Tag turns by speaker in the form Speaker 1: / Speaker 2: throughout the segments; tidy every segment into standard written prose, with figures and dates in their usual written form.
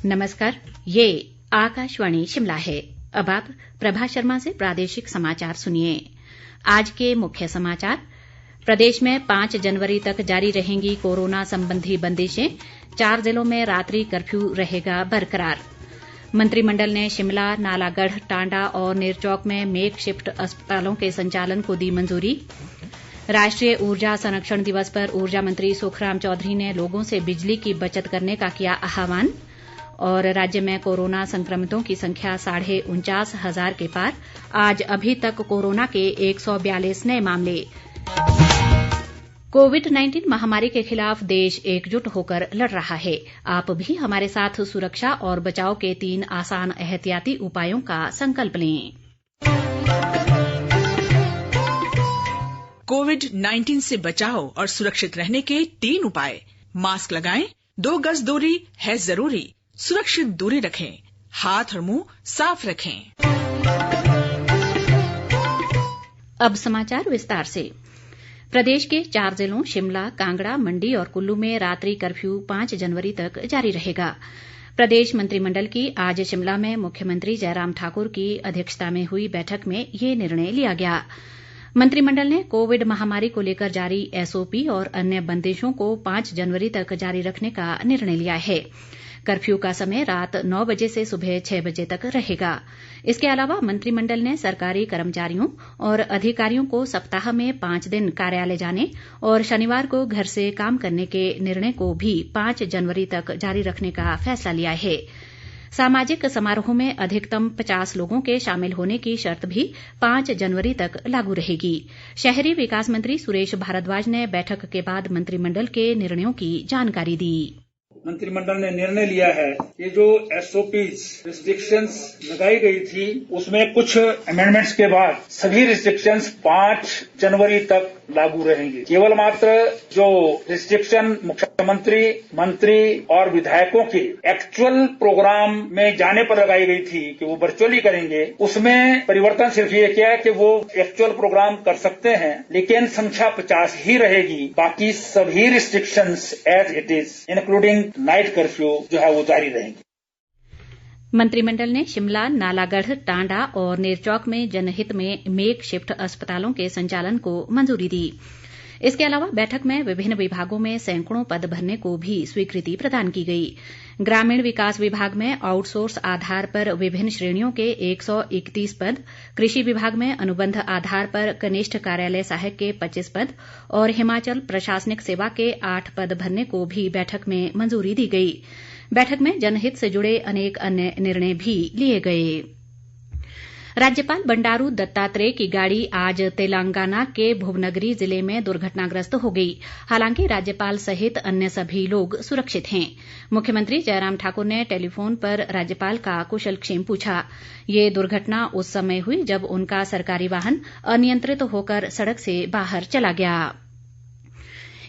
Speaker 1: नमस्कार, ये आकाशवाणी शिमला है। अब आप प्रभा शर्मा से प्रादेशिक समाचार सुनिए। आज के मुख्य समाचार। प्रदेश में 5 जनवरी तक जारी रहेंगी कोरोना संबंधी बंदिशें, 4 जिलों में रात्रि कर्फ्यू रहेगा बरकरार। मंत्रिमंडल ने शिमला, नालागढ़, टांडा और नेरचौक में मेक शिफ्ट अस्पतालों के संचालन को दी मंजूरी। राष्ट्रीय ऊर्जा संरक्षण दिवस पर ऊर्जा मंत्री सुखराम चौधरी ने लोगों से बिजली की बचत करने का किया आह्वान। और राज्य में कोरोना संक्रमितों की संख्या 49,500 के पार। आज अभी तक कोरोना के 142 नए मामले। कोविड-19 महामारी के खिलाफ देश एकजुट होकर लड़ रहा है। आप भी हमारे साथ सुरक्षा और बचाव के 3 आसान एहतियाती उपायों का संकल्प लें।
Speaker 2: कोविड-19 से बचाव और सुरक्षित रहने के 3 उपाय। मास्क लगाएं, 2 गज दूरी है जरूरी, सुरक्षित दूरी रखें, हाथ और मुंह साफ रखें।
Speaker 1: अब समाचार विस्तार से। प्रदेश के 4 जिलों शिमला, कांगड़ा, मंडी और कुल्लू में रात्रि कर्फ्यू 5 जनवरी तक जारी रहेगा। प्रदेश मंत्रिमंडल की आज शिमला में मुख्यमंत्री जयराम ठाकुर की अध्यक्षता में हुई बैठक में ये निर्णय लिया गया। मंत्रिमंडल ने कोविड महामारी को लेकर जारी एसओपी और अन्य बंदिशों को 5 जनवरी तक जारी रखने का निर्णय लिया है। कर्फ्यू का समय रात 9 बजे से सुबह 6 बजे तक रहेगा। इसके अलावा मंत्रिमंडल ने सरकारी कर्मचारियों और अधिकारियों को सप्ताह में 5 दिन कार्यालय जाने और शनिवार को घर से काम करने के निर्णय को भी 5 जनवरी तक जारी रखने का फैसला लिया है। सामाजिक समारोह में अधिकतम 50 लोगों के शामिल होने की शर्त भी 5 जनवरी तक लागू रहेगी। शहरी विकास मंत्री सुरेश भारद्वाज ने बैठक के बाद मंत्रिमंडल के निर्णयों की जानकारी दी।
Speaker 3: मंत्रिमंडल ने निर्णय लिया है कि जो एसओपीज रिस्ट्रिक्शंस लगाई गई थी उसमें कुछ अमेंडमेंट्स के बाद सभी रिस्ट्रिक्शंस 5 जनवरी तक लागू रहेंगी। केवल मात्र जो रिस्ट्रिक्शन मुख्यमंत्री, मंत्री और विधायकों के एक्चुअल प्रोग्राम में जाने पर लगाई गई थी कि वो वर्चुअली करेंगे, उसमें परिवर्तन सिर्फ ये किया है कि वो एक्चुअल प्रोग्राम कर सकते हैं, लेकिन संख्या 50 ही रहेगी। बाकी सभी restrictions as it is including night curfew जो है वो जारी रहेंगे।
Speaker 1: मंत्रिमंडल ने शिमला, नालागढ़, टांडा और नेरचौक में जनहित में मेक शिफ्ट अस्पतालों के संचालन को मंजूरी दी। इसके अलावा बैठक में विभिन्न विभागों में सैकड़ों पद भरने को भी स्वीकृति प्रदान की गई। ग्रामीण विकास विभाग में आउटसोर्स आधार पर विभिन्न श्रेणियों के 131 पद, कृषि विभाग में अनुबंध आधार पर कनिष्ठ कार्यालय सहायक के 25 पद और हिमाचल प्रशासनिक सेवा के 8 पद भरने को भी बैठक में मंजूरी दी गई। बैठक में जनहित से जुड़े अनेक अन्य निर्णय भी लिए गए। राज्यपाल बंडारू दत्तात्रेय की गाड़ी आज तेलंगाना के भुवनगिरी जिले में दुर्घटनाग्रस्त हो गई। हालांकि राज्यपाल सहित अन्य सभी लोग सुरक्षित हैं। मुख्यमंत्री जयराम ठाकुर ने टेलीफोन पर राज्यपाल का कुशलक्षेम पूछा। ये दुर्घटना उस समय हुई जब उनका सरकारी वाहन अनियंत्रित होकर सड़क से बाहर चला गया।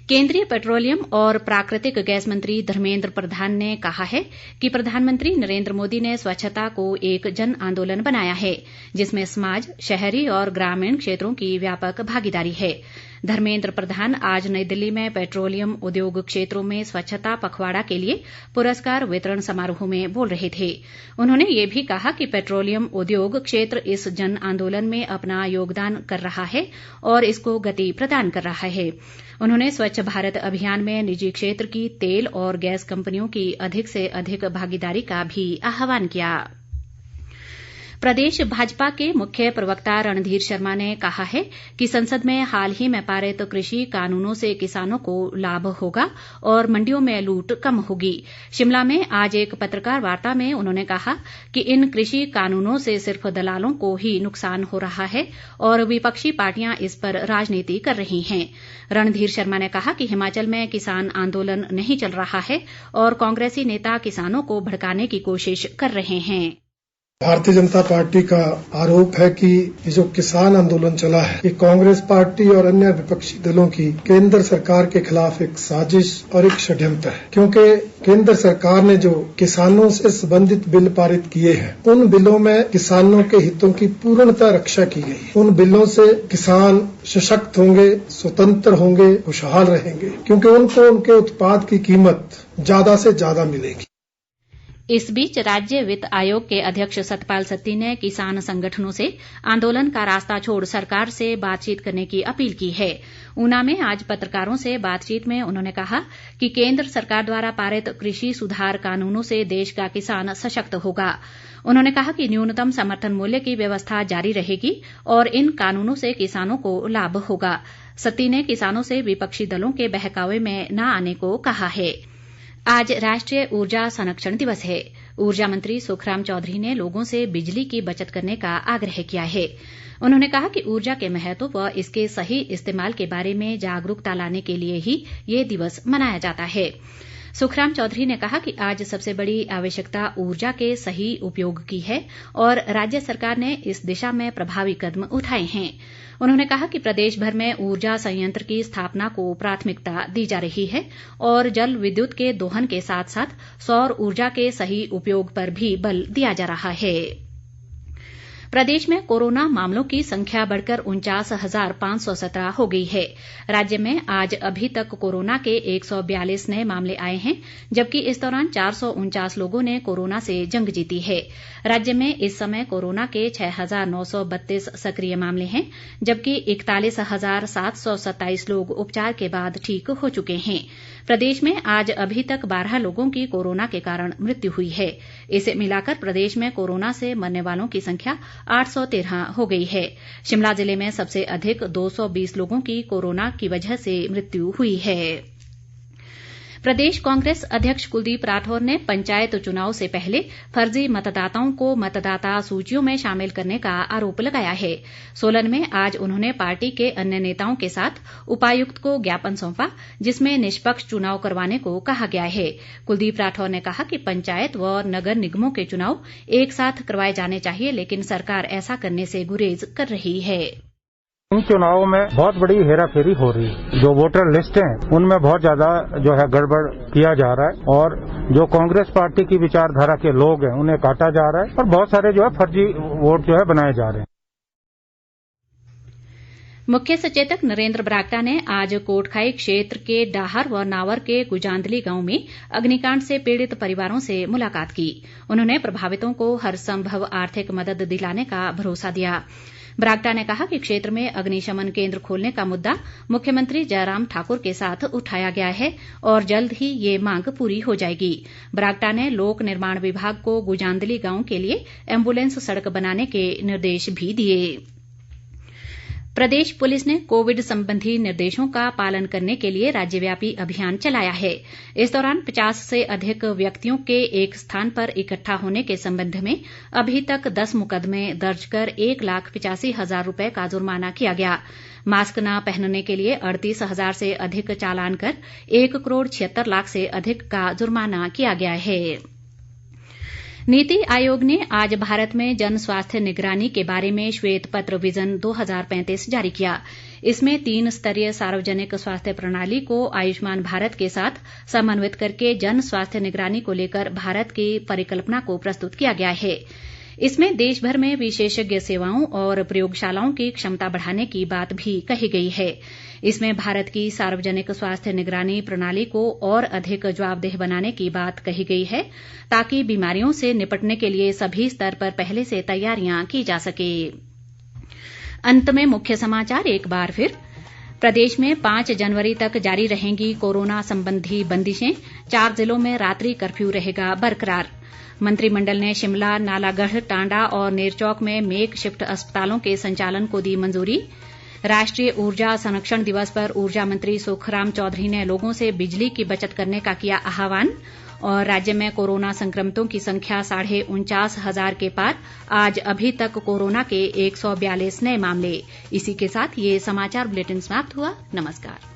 Speaker 1: केंद्रीय पेट्रोलियम और प्राकृतिक गैस मंत्री धर्मेंद्र प्रधान ने कहा है कि प्रधानमंत्री नरेंद्र मोदी ने स्वच्छता को एक जन आंदोलन बनाया है, जिसमें समाज, शहरी और ग्रामीण क्षेत्रों की व्यापक भागीदारी है। धर्मेंद्र प्रधान आज नई दिल्ली में पेट्रोलियम उद्योग क्षेत्रों में स्वच्छता पखवाड़ा के लिए पुरस्कार वितरण समारोह में बोल रहे थे। उन्होंने ये भी कहा कि पेट्रोलियम उद्योग क्षेत्र इस जन आंदोलन में अपना योगदान कर रहा है और इसको गति प्रदान कर रहा है। उन्होंने स्वच्छ भारत अभियान में निजी क्षेत्र की तेल और गैस कंपनियों की अधिक से अधिक भागीदारी का भी आह्वान किया। प्रदेश भाजपा के मुख्य प्रवक्ता रणधीर शर्मा ने कहा है कि संसद में हाल ही में पारित कृषि कानूनों से किसानों को लाभ होगा और मंडियों में लूट कम होगी। शिमला में आज एक पत्रकार वार्ता में उन्होंने कहा कि इन कृषि कानूनों से सिर्फ दलालों को ही नुकसान हो रहा है और विपक्षी पार्टियां इस पर राजनीति कर रही हैं। रणधीर शर्मा ने कहा कि हिमाचल में किसान आंदोलन नहीं चल रहा है और कांग्रेसी नेता किसानों को भड़काने की कोशिश कर रहे हैं।
Speaker 4: भारतीय जनता पार्टी का आरोप है कि ये जो किसान आंदोलन चला है, ये कांग्रेस पार्टी और अन्य विपक्षी दलों की केंद्र सरकार के खिलाफ एक साजिश और एक षड्यंत्र है। क्योंकि केंद्र सरकार ने जो किसानों से संबंधित बिल पारित किए हैं, उन बिलों में किसानों के हितों की पूर्णतः रक्षा की गई है। उन बिलों से किसान सशक्त होंगे, स्वतंत्र होंगे, खुशहाल रहेंगे, क्योंकि उनको उनके उत्पाद की कीमत ज्यादा से ज्यादा मिलेगी।
Speaker 1: इस बीच राज्य वित्त आयोग के अध्यक्ष सतपाल सत्ती ने किसान संगठनों से आंदोलन का रास्ता छोड़ सरकार से बातचीत करने की अपील की है। ऊना में आज पत्रकारों से बातचीत में उन्होंने कहा कि केंद्र सरकार द्वारा पारित कृषि सुधार कानूनों से देश का किसान सशक्त होगा। उन्होंने कहा कि न्यूनतम समर्थन मूल्य की व्यवस्था जारी रहेगी और इन कानूनों से किसानों को लाभ होगा। सत्ती ने किसानों से विपक्षी दलों के बहकावे में न आने को कहा है। आज राष्ट्रीय ऊर्जा संरक्षण दिवस है। ऊर्जा मंत्री सुखराम चौधरी ने लोगों से बिजली की बचत करने का आग्रह किया है। उन्होंने कहा कि ऊर्जा के महत्व व इसके सही इस्तेमाल के बारे में जागरूकता लाने के लिए ही ये दिवस मनाया जाता है। सुखराम चौधरी ने कहा कि आज सबसे बड़ी आवश्यकता ऊर्जा के सही उपयोग की है और राज्य सरकार ने इस दिशा में प्रभावी कदम उठाए हैं। उन्होंने कहा कि प्रदेश भर में ऊर्जा संयंत्र की स्थापना को प्राथमिकता दी जा रही है और जल विद्युत के दोहन के साथ साथ सौर ऊर्जा के सही उपयोग पर भी बल दिया जा रहा है। प्रदेश में कोरोना मामलों की संख्या बढ़कर 49,517 हो गई है। राज्य में आज अभी तक कोरोना के 142 नए मामले आए हैं, जबकि इस दौरान 449 लोगों ने कोरोना से जंग जीती है। राज्य में इस समय कोरोना के 6,932 सक्रिय मामले हैं, जबकि 41,727 लोग उपचार के बाद ठीक हो चुके हैं। प्रदेश में आज अभी तक 12 लोगों की कोरोना के कारण मृत्यु हुई है। इसे मिलाकर प्रदेश में कोरोना से मरने वालों की संख्या 813 हो गई है। शिमला जिले में सबसे अधिक 220 लोगों की कोरोना की वजह से मृत्यु हुई है। प्रदेश कांग्रेस अध्यक्ष कुलदीप राठौर ने पंचायत चुनाव से पहले फर्जी मतदाताओं को मतदाता सूचियों में शामिल करने का आरोप लगाया है। सोलन में आज उन्होंने पार्टी के अन्य नेताओं के साथ उपायुक्त को ज्ञापन सौंपा, जिसमें निष्पक्ष चुनाव करवाने को कहा गया है। कुलदीप राठौर ने कहा कि पंचायत व नगर निगमों के चुनाव एक साथ करवाए जाने चाहिए, लेकिन सरकार ऐसा करने से गुरेज कर रही है।
Speaker 5: इन चुनावों में बहुत बड़ी हेराफेरी हो रही है। जो वोटर लिस्ट हैं उनमें बहुत ज्यादा जो है गड़बड़ किया जा रहा है और जो कांग्रेस पार्टी की विचारधारा के लोग हैं उन्हें काटा जा रहा है और बहुत सारे जो है फर्जी वोट जो है बनाए जा रहे हैं।
Speaker 1: मुख्य सचेतक नरेंद्र बरागटा ने आज कोटखाई क्षेत्र के डाहर व नावर के गुजांदली गांव में अग्निकांड से पीड़ित परिवारों से मुलाकात की। उन्होंने प्रभावितों को हर संभव आर्थिक मदद दिलाने का भरोसा दिया। बरागटा ने कहा कि क्षेत्र में अग्निशमन केंद्र खोलने का मुद्दा मुख्यमंत्री जयराम ठाकुर के साथ उठाया गया है और जल्द ही ये मांग पूरी हो जाएगी। बरागटा ने लोक निर्माण विभाग को गुजांदली गांव के लिए एम्बुलेंस सड़क बनाने के निर्देश भी दिए। प्रदेश पुलिस ने कोविड संबंधी निर्देशों का पालन करने के लिए राज्यव्यापी अभियान चलाया है। इस दौरान 50 से अधिक व्यक्तियों के एक स्थान पर इकट्ठा होने के संबंध में अभी तक 10 मुकदमे दर्ज कर 1,85,000 रुपए का जुर्माना किया गया। मास्क न पहनने के लिए 38,000 से अधिक चालान कर 1,76,00,000 से अधिक का जुर्माना किया गया है। नीति आयोग ने आज भारत में जन स्वास्थ्य निगरानी के बारे में श्वेत पत्र विजन 2035 जारी किया। इसमें 3 स्तरीय सार्वजनिक स्वास्थ्य प्रणाली को आयुष्मान भारत के साथ समन्वित करके जन स्वास्थ्य निगरानी को लेकर भारत की परिकल्पना को प्रस्तुत किया गया है। इसमें देश भर में विशेषज्ञ सेवाओं और प्रयोगशालाओं की क्षमता बढ़ाने की बात भी कही गई है। इसमें भारत की सार्वजनिक स्वास्थ्य निगरानी प्रणाली को और अधिक जवाबदेह बनाने की बात कही गई है, ताकि बीमारियों से निपटने के लिए सभी स्तर पर पहले से तैयारियां की जा सके। अंत में मुख्य समाचार एक बार फिर। प्रदेश में 5 जनवरी तक जारी रहेंगी कोरोना संबंधी बंदिशें। 4 जिलों में रात्रि कर्फ्यू रहेगा बरकरार। मंत्रिमंडल ने शिमला, नालागढ़, टांडा और नेरचौक में मेक शिफ्ट अस्पतालों के संचालन को दी मंजूरी। राष्ट्रीय ऊर्जा संरक्षण दिवस पर ऊर्जा मंत्री सुखराम चौधरी ने लोगों से बिजली की बचत करने का किया आह्वान। और राज्य में कोरोना संक्रमितों की संख्या 49,500 के पार। आज अभी तक कोरोना के 142 नए मामले। इसी के साथ ये समाचार बुलेटिन समाप्त हुआ। नमस्कार।